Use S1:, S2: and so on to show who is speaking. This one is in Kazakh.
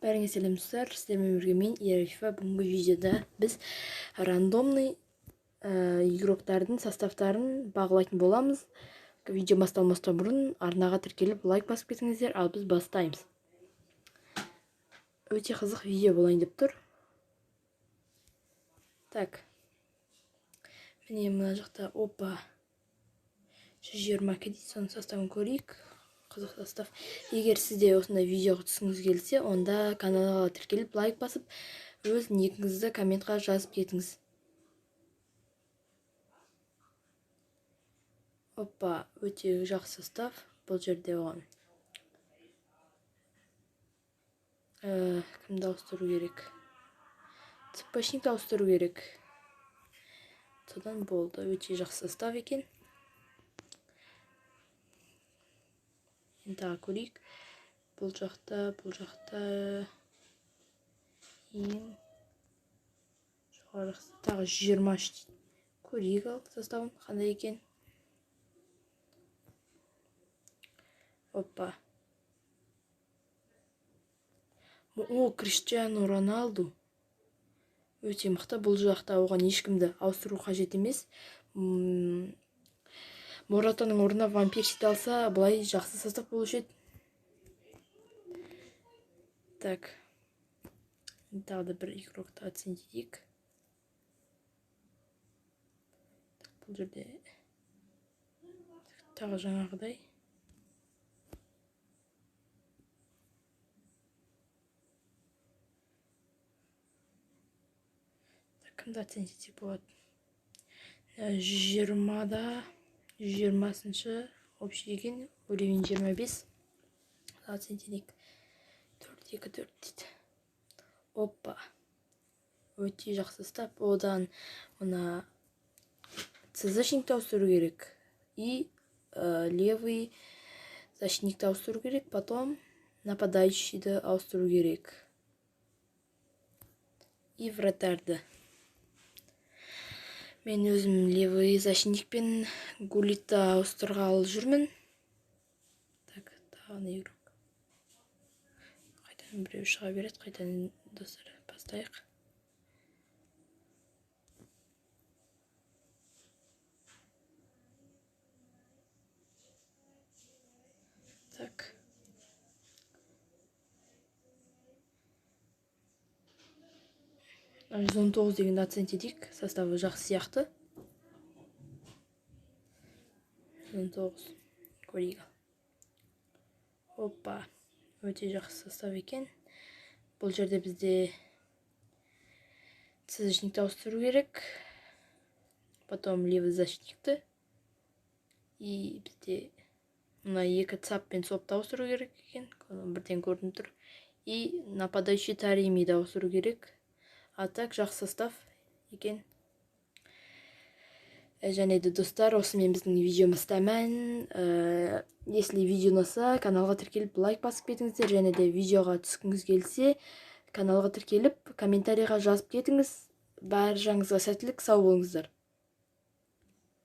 S1: Бәріңе сәлем достар, сіздермен бірге мен Ерифа. Бүгінгі видеода біз рандомный игроктардың составтарын бағалайтын боламыз. Видео басталмастан бұрын арнаға тіркеліп лайк басып кетіңіздер, ал біз бастаймыз. Өте қызық видео болайын деп тұр. Так, міне мына жақта 120 кредит, соның составын көрейік. Қызық состав. Егер сізде осындай видеоға түскіңіз келсе, онда каналға тіркеліп лайк басып, өз ниетіңізді комментқа жазып кетіңіз. Өте жақсы состав. Бұл жерде оған кімді ауыстыру керек? Цепочникті ауыстыру керек. Содан болды. Өте жақсы состав екен. Енді көрейік. Бұл жақта ең жоғарғысы тағы 123 көрейік ал составын қандай екен. Криштиану Роналду. Өте мықты. Бұл жақта оған ешкімді ауыстыру қажет емес. Моратаның орнына Ван Персиді алса, бұлай жақсы состав болушы еді. Так. Тағы да бір игрокты оценить. Бұл жерде тағы жаңағыдай. Кімді оценить болады? 120-шы общий деген, уровень 25. Оценить 4-2-4 дейді. Өте жақсы состав. Одан оны защитникті ауыстыру керек. И левый защитникті ауыстыру керек. Потом нападающийді ауыстыру керек. И вратарды. Мен өзім левый защитникпен Гулитті ауыстырғалы жүрмін. Так, тағы игрок. Қайтадан біреу шыға береді. Қайтадан достар бастайық. Так. Жүз 19 дегенді оценить етейік. Составы жақсы сияқты. 19 көрейік. Өте жақсы состав екен. Бұл жерде бізде защитникті ауыстыру керек. Потом левый защитникті. И бізде мына екі цап пен сопты ауыстыру керек екен. Бірден көрініп тұр. И нападающий Таримиді ауыстыру керек. А так жақсы состав екен. Және де достар, осымен біздің видеомыз тәмәм. Если видео ұнаса, каналға тіркеліп лайк басып кетіңіздер. Және де видеоға түскіңіз келсе, каналға тіркеліп комментарийға жазып кетіңіз. Баршаңызға сәттілік, сау болыңыздар.